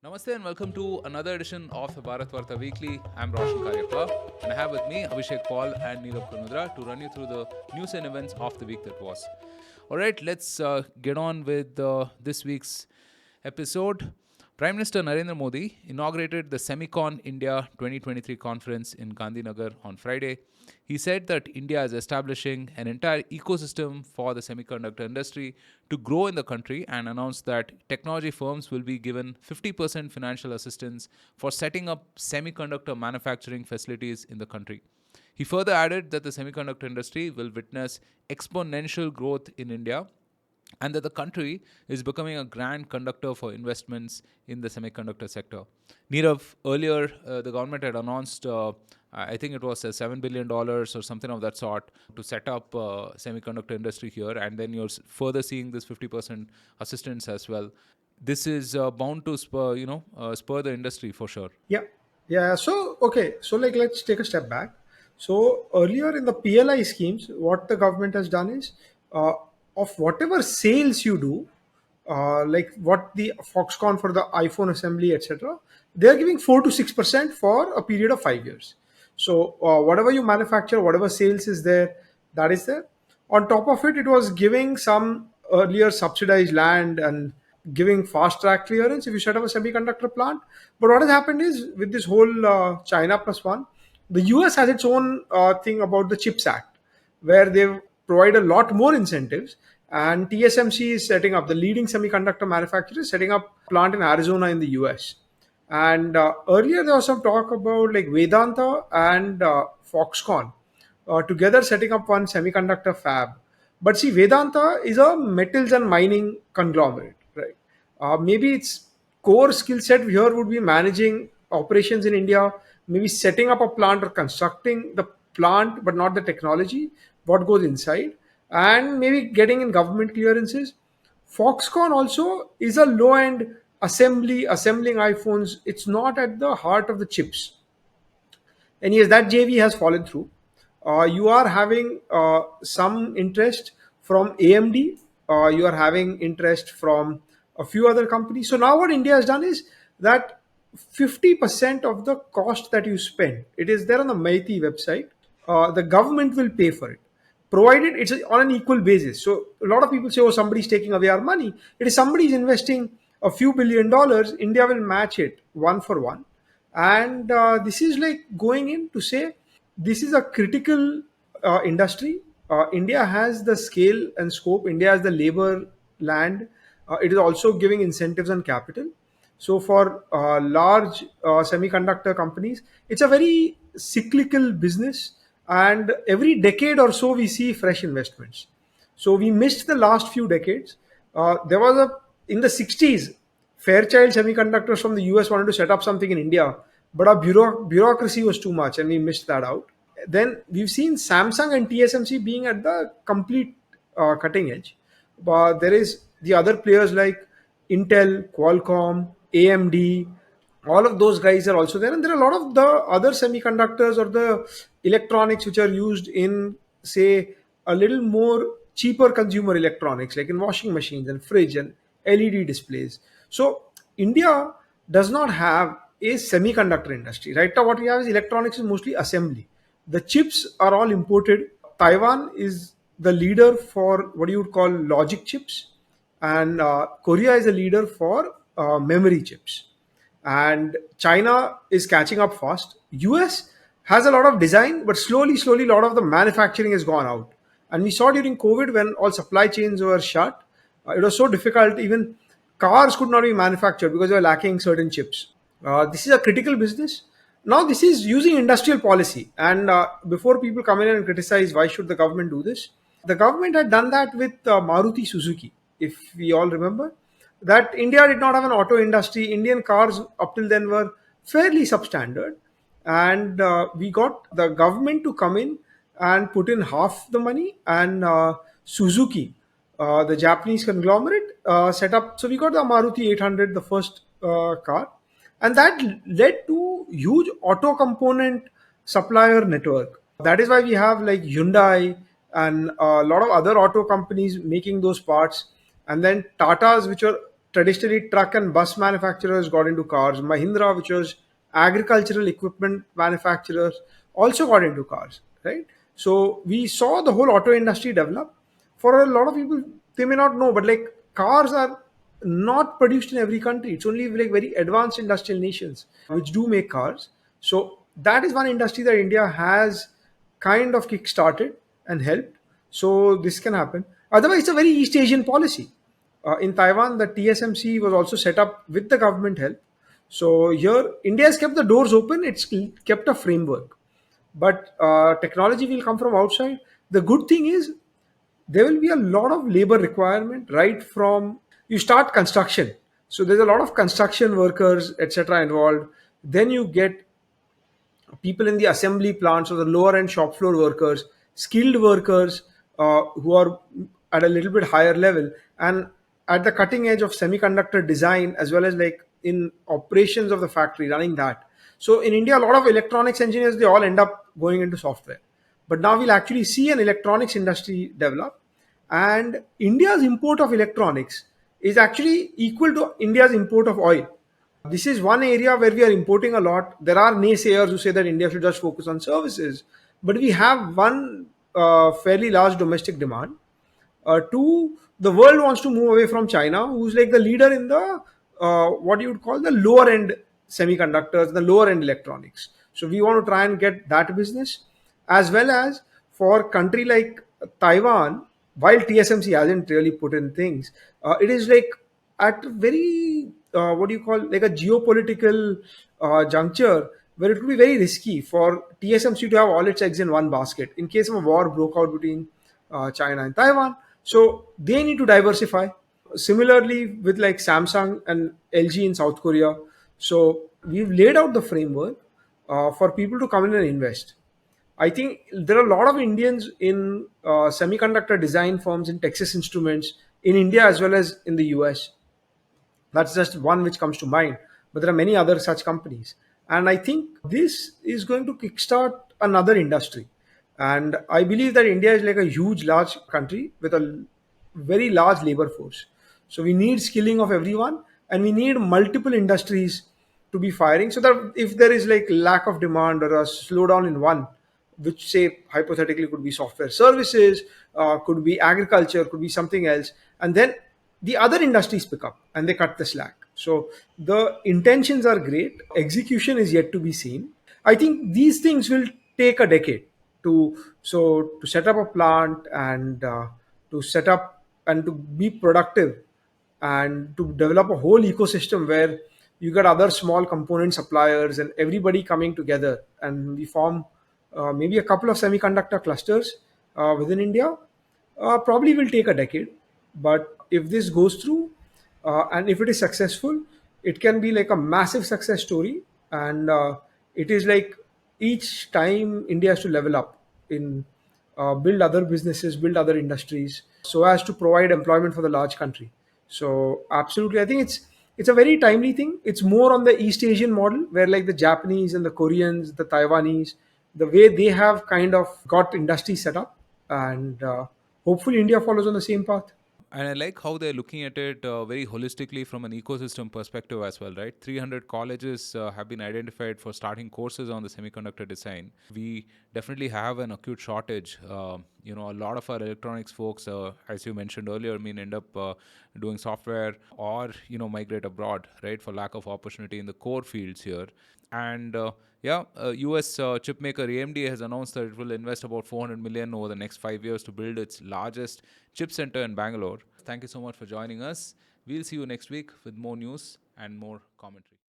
Namaste and welcome to another edition of the Bharatvaarta Weekly. I'm Roshan Cariappa and I have with me Abhishek Paul and Nirav Kanodra to run you through the news and events of the week that was. All right, let's get on with this week's episode. Prime Minister Narendra Modi inaugurated the Semicon India 2023 conference in Gandhinagar on Friday. He said that India is establishing an entire ecosystem for the semiconductor industry to grow in the country and announced that technology firms will be given 50% financial assistance for setting up semiconductor manufacturing facilities in the country. He further added that the semiconductor industry will witness exponential growth in India and that the country is becoming a grand conductor for investments in the semiconductor sector. Nirav, earlier the government had announced, I think it was $7 billion or something of that sort to set up semiconductor industry here, and then you're further seeing this 50% assistance as well. This is bound to spur the industry for sure. Yeah, yeah. So let's take a step back. So earlier in the PLI schemes, what the government has done is, uh, of whatever sales you do, like what the Foxconn for the iPhone assembly, etc., they are giving 4 to 6% for a period of 5 years. So whatever you manufacture, whatever sales is there, that is there. On top of it, it was giving some earlier subsidized land and giving fast track clearance if you set up a semiconductor plant. But what has happened is with this whole China plus one, the US has its own thing about the CHIPS Act, where they provide a lot more incentives. And TSMC is setting up, the leading semiconductor manufacturer, is setting up a plant in Arizona in the US. And earlier there was some talk about like Vedanta and Foxconn together setting up one semiconductor fab. But see, Vedanta is a metals and mining conglomerate, right? Maybe its core skill set here would be managing operations in India, maybe setting up a plant or constructing the plant, but not the technology, what goes inside, and maybe getting in government clearances. Foxconn also is a low end assembling iPhones. It's not at the heart of the chips. And yes, that JV has fallen through. You are having some interest from AMD. You are having interest from a few other companies. So now what India has done is that 50% of the cost that you spend, it is there on the Maiti website. The government will pay for it, provided it's on an equal basis. So a lot of people say, oh, somebody's taking away our money. It is somebody's investing a few $1 billion. India will match it one for one. And this is like going in to say this is a critical industry. India has the scale and scope. India has the labor, land. It is also giving incentives and capital. So for large semiconductor companies, it's a very cyclical business, and every decade or so we see fresh investments. So we missed the last few decades. There was a in the 60s, Fairchild Semiconductors from the US wanted to set up something in India, but our bureaucracy was too much, and we missed that out. Then we've seen Samsung and TSMC being at the complete cutting edge. But there is the other players like Intel, Qualcomm, AMD. All of those guys are also there, and there are a lot of the other semiconductors or the electronics which are used in, say, a little more cheaper consumer electronics, like in washing machines and fridge and LED displays. So India does not have a semiconductor industry. Right now, what we have is electronics is mostly assembly. The chips are all imported. Taiwan is the leader for what you would call logic chips, and Korea is a leader for memory chips. And China is catching up fast. US has a lot of design, but slowly, a lot of the manufacturing has gone out. And we saw during COVID when all supply chains were shut, it was so difficult. Even cars could not be manufactured because they were lacking certain chips. This is a critical business. Now, this is using industrial policy. And before people come in and criticize why should the government do this, the government had done that with Maruti Suzuki, if we all remember. That India did not have an auto industry. Indian cars up till then were fairly substandard. And we got the government to come in and put in half the money, and Suzuki, the Japanese conglomerate, set up. So we got the Maruti 800, the first car, and that led to huge auto component supplier network. That is why we have like Hyundai and a lot of other auto companies making those parts, and then Tata's, which are traditionally truck and bus manufacturers got into cars. Mahindra, which was agricultural equipment manufacturers, also got into cars, right? So we saw the whole auto industry develop. For a lot of people, they may not know, but like cars are not produced in every country. It's only like very advanced industrial nations which do make cars. So that is one industry that India has kind of kick-started and helped. So this can happen. Otherwise, it's a very East Asian policy. In Taiwan, the TSMC was also set up with the government help. So here, India has kept the doors open. It's kept a framework, but technology will come from outside. The good thing is there will be a lot of labor requirement right from you start construction. So there's a lot of construction workers, etc., involved. Then you get people in the assembly plants or the lower end shop floor workers, skilled workers who are at a little bit higher level and at the cutting edge of semiconductor design as well as like in operations of the factory running that. So in India, a lot of electronics engineers they all end up going into software. But now we'll actually see an electronics industry develop, and India's import of electronics is actually equal to India's import of oil. This is one area where we are importing a lot. There are naysayers who say that India should just focus on services, but we have one fairly large domestic demand. Two, the world wants to move away from China, who's like the leader in the what you would call the lower end semiconductors, the lower end electronics. So we want to try and get that business, as well as for country like Taiwan. While TSMC hasn't really put in things, it is like at very what do you call like a geopolitical juncture where it would be very risky for TSMC to have all its eggs in one basket in case of a war broke out between China and Taiwan. So they need to diversify. Similarly, with like Samsung and LG in South Korea. So we've laid out the framework for people to come in and invest. I think there are a lot of Indians in semiconductor design firms in Texas Instruments in India as well as in the US. That's just one which comes to mind, but there are many other such companies. And I think this is going to kickstart another industry. And I believe that India is like a huge, large country with a very large labor force. So we need skilling of everyone, and we need multiple industries to be firing so that if there is like lack of demand or a slowdown in one, which say hypothetically could be software services, could be agriculture, could be something else, and then the other industries pick up and they cut the slack. So the intentions are great. Execution is yet to be seen. I think these things will take a decade to set up a plant and to set up and to be productive and to develop a whole ecosystem where you got other small component suppliers and everybody coming together and we form maybe a couple of semiconductor clusters within India. Probably will take a decade, but if this goes through and if it is successful, it can be like a massive success story. And it is like each time India has to level up in build other businesses, build other industries, so as to provide employment for the large country. So absolutely, I think it's a very timely thing. It's more on the East Asian model where like the Japanese and the Koreans, the Taiwanese, the way they have kind of got industry set up, and hopefully India follows on the same path. And I like how they're looking at it very holistically from an ecosystem perspective as well, right? 300 colleges have been identified for starting courses on the semiconductor design. We definitely have an acute shortage. A lot of our electronics folks, as you mentioned earlier, end up doing software or, migrate abroad, right, for lack of opportunity in the core fields here. And US chip maker AMD has announced that it will invest about 400 million over the next 5 years to build its largest chip center in Bangalore. Thank you so much for joining us. We'll see you next week with more news and more commentary.